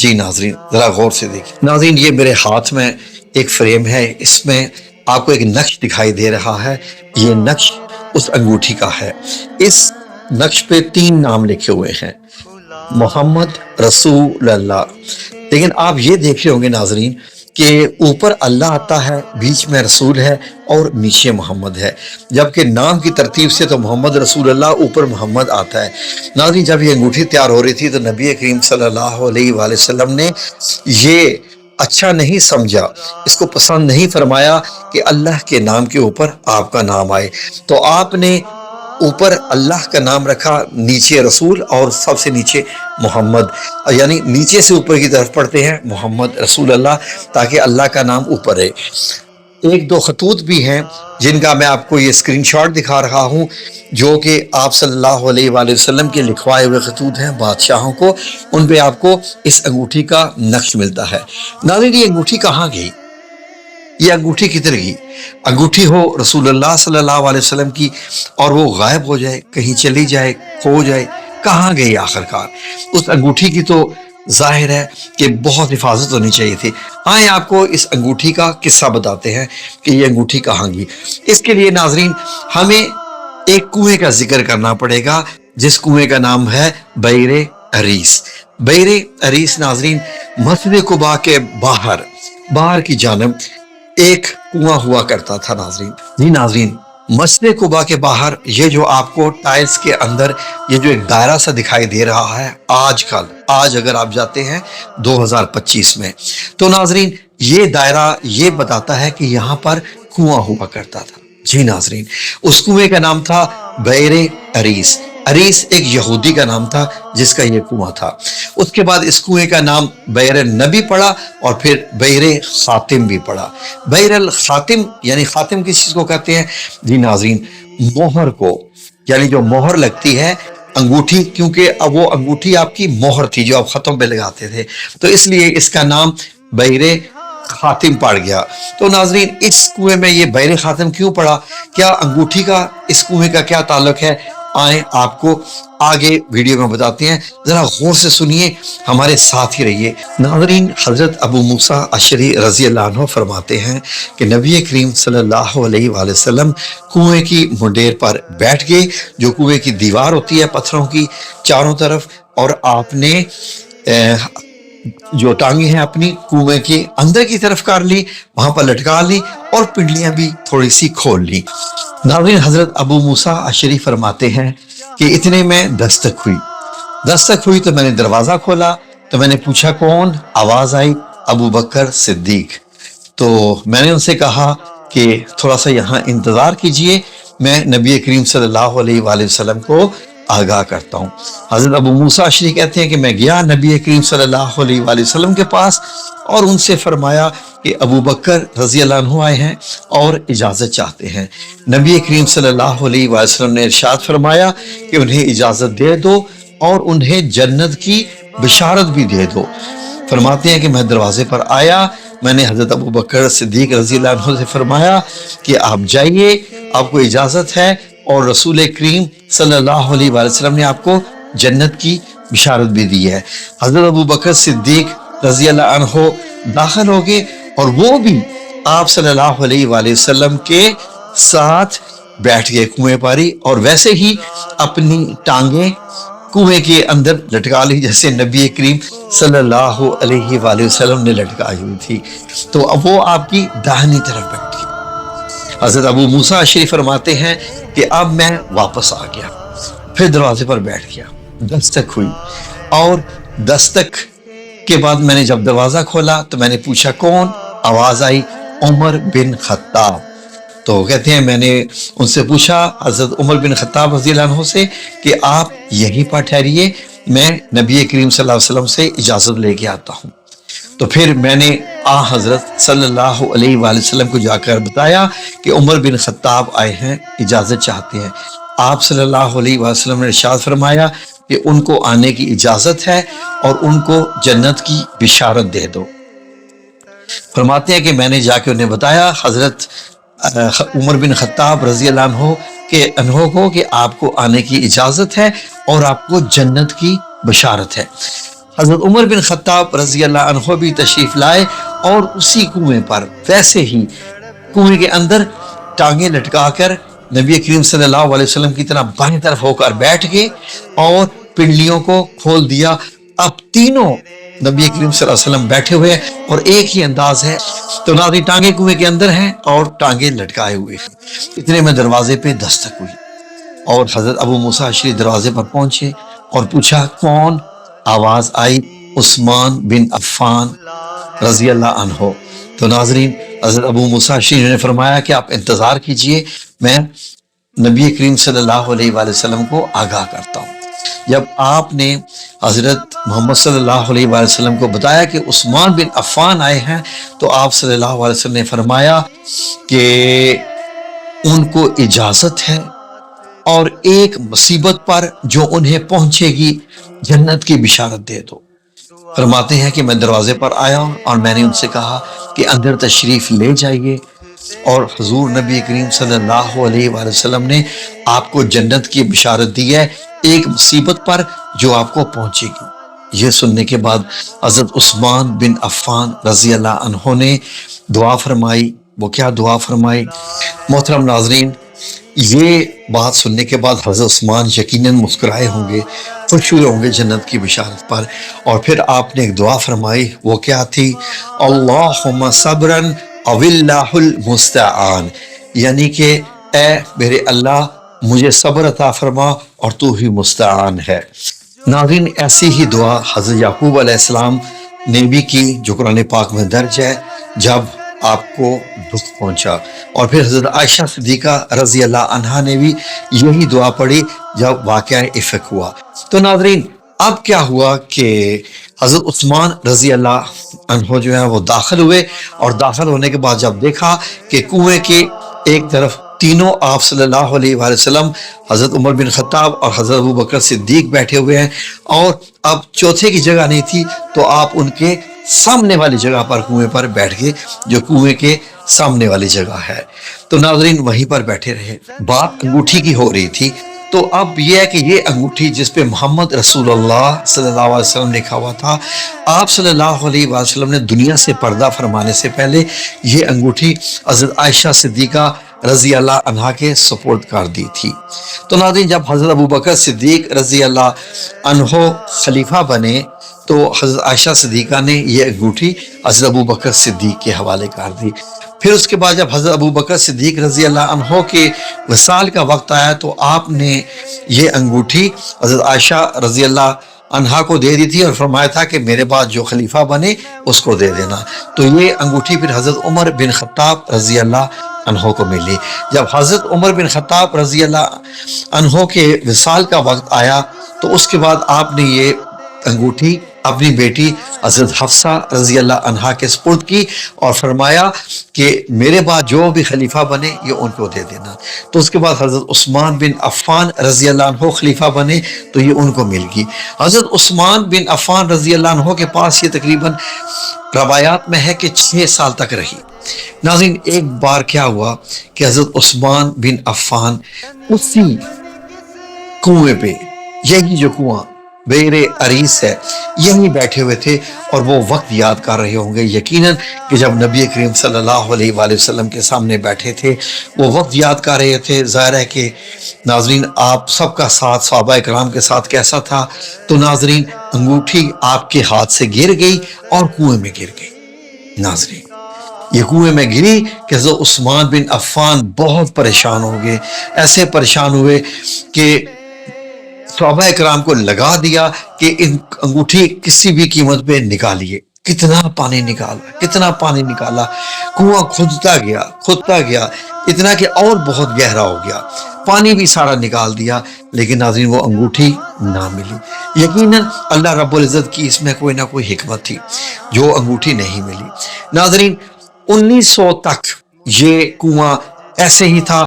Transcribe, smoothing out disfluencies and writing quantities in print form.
जी नाजरीन, ज़रा गौर से देखिए। नाजरीन, ये मेरे हाथ में एक फ्रेम है, इसमें आपको एक नक्श दिखाई दे रहा है। ये नक्श उस अंगूठी का है। इस नक्श पे 3 नाम लिखे हुए हैं, मोहम्मद रसूलुल्लाह। लेकिन आप ये देख रहे होंगे नाजरीन कि ऊपर अल्लाह आता है, बीच में रसूल है और नीचे मोहम्मद है, जबकि नाम की तरतीब से तो मोहम्मद रसूलुल्लाह, ऊपर मोहम्मद आता है। नाज़रीन, जब ये अंगूठी तैयार हो रही थी तो नबी करीम सल्लल्लाहु अलैहि वसल्लम ने ये अच्छा नहीं समझा, इसको पसंद नहीं फरमाया कि अल्लाह के नाम के ऊपर आपका नाम आए। तो आपने ऊपर अल्लाह का नाम रखा, नीचे रसूल और सबसे नीचे मोहम्मद, यानी नीचे से ऊपर की तरफ पढ़ते हैं मोहम्मद रसूल अल्लाह, ताकि अल्लाह का नाम ऊपर रहे। एक दो खतूत भी हैं जिनका मैं आपको ये स्क्रीनशॉट दिखा रहा हूँ, जो कि आप सल्लल्लाहु अलैहि वसल्लम के लिखवाए हुए खतूत हैं बादशाहों को। उन पे आपको इस अंगूठी का नक्श मिलता है। नाज़रीन, ये अंगूठी कहाँ गई? ये अंगूठी किधर गई? अंगूठी हो रसूलुल्लाह सल्लल्लाहु अलैहि वसल्लम की और वो गायब हो जाए, कहीं चली जाए, खो जाए, कहाँ गई आखिरकार? उस अंगूठी की तो जाहिर है कि बहुत हिफाजत होनी चाहिए थी। आए आपको इस अंगूठी का किस्सा बताते हैं कि ये अंगूठी कहाँ गई। इसके लिए नाजरीन, हमें एक कुएं का जिक्र करना पड़ेगा, जिस कुएं का नाम है बैरे अरीस। बैरे अरीस नाजरीन, मस्जिद कुबा के बाहर की जानब एक कुआं हुआ करता था नाजरीन। जी नाजरीन, मस्जिद कुबा के बाहर ये जो आपको टाइल्स के अंदर ये जो एक दायरा सा दिखाई दे रहा है, आज अगर आप जाते हैं 2025 में, तो नाजरीन ये दायरा ये बताता है कि यहाँ पर कुआं हुआ करता था। जी नाजरीन, उस कुएं का नाम था बैरे अरीस। अरीस एक यहूदी का नाम था जिसका ये कुआं था। उसके बाद इस कुएं का नाम बैर नबी पड़ा और फिर बैर खातिम भी पड़ा। बैर खातिम यानी खातिम किस चीज को कहते हैं? जी नाजरीन, मोहर को, यानी जो मोहर लगती है अंगूठी, क्योंकि अब वो अंगूठी आपकी मोहर थी जो आप खत्म पे लगाते थे, तो इसलिए इसका नाम बैर खातिम पड़ गया। तो नाजरीन, इस कुएं में ये बैर खातिम क्यों पड़ा? क्या अंगूठी का इस कुएं का क्या ताल्लुक है? आए आपको आगे वीडियो में बताते हैं, जरा गौर से सुनिए, हमारे साथ ही रहिए। नाज़रीन, हजरत अबू मूसा अशरी रज़ी अल्लाह अन्हु फरमाते हैं कि नबी करीम सल्लल्लाहु अलैहि वसल्लम कुएं की मुंडेर पर बैठ गए, जो कुएं की दीवार होती है पत्थरों की चारों तरफ, और आपने जो टांगे हैं अपनी कुएं के अंदर की तरफ कर ली, वहां पर लटका ली और पिंडलियां भी थोड़ी सी खोल ली। नाज़रीन, हजरत अबू मूसा अशरी फरमाते हैं कि इतने में दस्तक हुई तो मैंने दरवाजा खोला, तो मैंने पूछा कौन? आवाज आई अबू बकर सिद्दीक। तो मैंने उनसे कहा कि थोड़ा सा यहाँ इंतजार कीजिए, मैं नबी करीम सल्लल्लाहु अलैहि वसल्लम को आगाह करता हूँ। हजरत अबू मूसा अशरी कहते हैं कि मैं गया नबी करीम सल्लल्लाहु अलैहि वसल्लम के पास और उनसे फरमाया कि अबू बकर रज़ी अल्लाह अन्हु आए हैं और इजाज़त चाहते हैं। नबी करीम सल्लल्लाहु अलैहि वसल्लम ने इरशाद फरमाया कि उन्हें इजाज़त दे दो और उन्हें जन्नत की बिशारत भी दे दो। फरमाते हैं कि मैं दरवाजे पर आया, मैंने हजरत अबू बकर सिद्दीक रज़ी अल्लाह अन्हु से फरमाया कि आप जाइए, आपको इजाज़त है और रसूल करीम सल्लल्लाहु अलैहि वसल्लम ने आपको जन्नत की बिशारत भी दी है। हजरत अबू बकर सिद्दीक रज़ी अल्लाह अन्हु दाखिल हो गए और वो भी आप सल्लल्लाहु अलैहि वसल्लम के साथ बैठ गए कुएं पर ही, और वैसे ही अपनी टांगे कुएं के अंदर लटका ली जैसे नबी करीम सल्लल्लाहु अलैहि वसल्लम ने लटकाई हुई थी। तो अब वो आपकी दाहिनी तरफ बैठ गई। हजरत अबू मूसा अशरी फरमाते हैं कि अब मैं वापस आ गया, फिर दरवाजे पर बैठ गया, दस्तक हुई और दस्तक के बाद मैंने जब दरवाजा खोला तो मैंने पूछा कौन? आवाज आई उमर बिन खत्ताब। तो कहते हैं मैंने उनसे पूछा हजरत उमर बिन खत्ताब रज़ी अल्लाह अन्हु से कि आप यहीं पर ठहरिए, मैं नबी करीम सल्लल्लाहु अलैहि वसल्लम से इजाजत लेके आता हूँ। तो फिर मैंने हजरत सल्लल्लाहु अलैहि वसल्लम को जाकर बताया कि उमर बिन खत्ताब आए हैं, इजाजत चाहते हैं। आप सल्लल्लाहु अलैहि वसल्लम ने इरशाद फरमाया कि उनको आने की इजाजत है और उनको जन्नत की बिशारत दे दो। फरमाते हैं कि मैंने जाके उन्हें बताया हजरत उमर बिन खत्ताब रज़ी अल्लाह अन्हु को कि आपको आने की इजाजत है और आपको जन्नत की बशारत है। حضرت عمر بن خطاب رضی اللہ عنہ بھی تشریف لائے اور اسی کنویں پر ویسے ہی کنویں کے اندر ٹانگیں لٹکا کر نبی کریم صلی اللہ علیہ وسلم کی طرح بائیں طرف ہو کر بیٹھ گئے اور پنڈلیوں کو کھول دیا. اب تینوں نبی کریم صلی اللہ علیہ وسلم بیٹھے ہوئے ہیں اور ایک ہی انداز ہے. تو ناظرین ٹانگیں کنویں کے اندر ہیں اور ٹانگیں لٹکائے ہوئے ہیں. اتنے میں دروازے پہ دستک ہوئی اور حضرت ابو موسیٰ اشعری دروازے پر پہنچے اور پوچھا کون؟ آواز آئی عثمان بن عفان رضی اللہ عنہ. تو ناظرین حضرت ابو موسیٰ اشعری نے فرمایا کہ آپ انتظار کیجئے، میں نبی کریم صلی اللہ علیہ وآلہ وسلم کو آگاہ کرتا ہوں. جب آپ نے حضرت محمد صلی اللہ علیہ وآلہ وسلم کو بتایا کہ عثمان بن عفان آئے ہیں تو آپ صلی اللہ علیہ وسلم نے فرمایا کہ ان کو اجازت ہے اور ایک مصیبت پر جو انہیں پہنچے گی جنت کی بشارت دے دو. فرماتے ہیں کہ میں دروازے پر آیا اور میں نے ان سے کہا کہ اندر تشریف لے جائیے، اور حضور نبی کریم صلی اللہ علیہ وآلہ وسلم نے آپ کو جنت کی بشارت دی ہے ایک مصیبت پر جو آپ کو پہنچے گی. یہ سننے کے بعد حضرت عثمان بن عفان رضی اللہ عنہ نے دعا فرمائی. وہ کیا دعا فرمائی؟ محترم ناظرین، یہ بات سننے کے بعد حضرت عثمان یقیناً مسکرائے ہوں گے، خوش ہوئے ہوں گے جنت کی بشارت پر. اور پھر آپ نے ایک دعا فرمائی. وہ کیا تھی؟ اللہم صبراً او اللہ المستعان، یعنی کہ اے میرے اللہ مجھے صبر عطا فرما اور تو ہی مستعان ہے. ناظرین ایسی ہی دعا حضرت یعقوب علیہ السلام نے بھی کی جو قرآن پاک میں درج ہے جب آپ کو دکھ پہنچا. اور پھر حضرت عائشہ صدیقہ رضی اللہ عنہا نے بھی یہی دعا پڑھی جب واقعہ افک ہوا. تو ناظرین اب کیا ہوا کہ حضرت عثمان رضی اللہ عنہ جو ہے وہ داخل ہوئے، اور داخل ہونے کے بعد جب دیکھا کہ کنویں کے ایک طرف تینوں آپ صلی اللہ علیہ وآلہ وسلم، حضرت عمر بن خطاب اور حضرت ابو بکر صدیق بیٹھے ہوئے ہیں اور اب چوتھے کی جگہ نہیں تھی، تو آپ ان کے سامنے والی جگہ پر کنویں پر بیٹھ گئے جو کنویں کے سامنے والی جگہ ہے. تو ناظرین وہیں پر بیٹھے رہے. بات انگوٹھی کی ہو رہی تھی. تو اب یہ ہے کہ یہ انگوٹھی جس پہ محمد رسول اللہ صلی اللہ علیہ وسلم لکھا ہوا تھا، آپ صلی اللہ علیہ وسلم نے دنیا سے پردہ فرمانے سے پہلے یہ انگوٹھی حضرت عائشہ صدیقہ رضی اللہ عنہا کے سپرد کر دی تھی. تو ناظرین جب حضرت ابو بکر صدیق رضی اللہ عنہ خلیفہ بنے تو حضرت عائشہ صدیقہ نے یہ انگوٹھی حضرت ابو بکر صدیق کے حوالے کر دی. پھر اس کے بعد جب حضرت ابو بکر صدیق رضی اللہ عنہ کے وصال کا وقت آیا تو آپ نے یہ انگوٹھی حضرت عائشہ رضی اللہ عنہا کو دے دی تھی اور فرمایا تھا کہ میرے بعد جو خلیفہ بنے اس کو دے دینا. تو یہ انگوٹھی پھر حضرت عمر بن خطاب رضی اللہ عنہ کو ملی. جب حضرت عمر بن خطاب رضی اللہ عنہ کے وصال کا وقت آیا تو اس کے بعد آپ نے یہ انگوٹھی اپنی بیٹی حضرت حفصہ رضی اللہ عنہا کے سپرد کی اور فرمایا کہ میرے بعد جو بھی خلیفہ بنے یہ ان کو دے دینا. تو اس کے بعد حضرت عثمان بن عفان رضی اللہ عنہ خلیفہ بنے تو یہ ان کو مل گئی. حضرت عثمان بن عفان رضی اللہ عنہ کے پاس یہ تقریباً روایات میں ہے کہ 6 سال تک رہی. ناظرین ایک بار کیا ہوا کہ حضرت عثمان بن عفان اسی کنویں پہ، یہی جو کنواں بیر عریس ہے، یہیں بیٹھے ہوئے تھے اور وہ وقت یاد کر رہے ہوں گے یقیناً کہ جب نبی کریم صلی اللہ علیہ وآلہ وسلم کے سامنے بیٹھے تھے وہ وقت یاد کر رہے تھے. ظاہر ہے کہ ناظرین آپ سب کا ساتھ صحابہ کرام کے ساتھ کیسا تھا. تو ناظرین انگوٹھی آپ کے ہاتھ سے گر گئی اور کنویں میں گر گئی. ناظرین یہ کنویں میں گری کہ حضرت عثمان بن عفان بہت پریشان ہو گئے. ایسے پریشان ہوئے کہ صحابہ کرام کو لگا دیا کہ ان انگوٹھی کسی بھی قیمت پہ نکالیے. کتنا پانی نکالا، کتنا پانی نکالا، کنواں کھدتا گیا اتنا کہ اور بہت گہرا ہو گیا. پانی بھی سارا نکال دیا لیکن ناظرین وہ انگوٹھی نہ ملی. یقیناً اللہ رب العزت کی اس میں کوئی نہ کوئی حکمت تھی جو انگوٹھی نہیں ملی. ناظرین 1900 تک یہ کنواں ایسے ہی تھا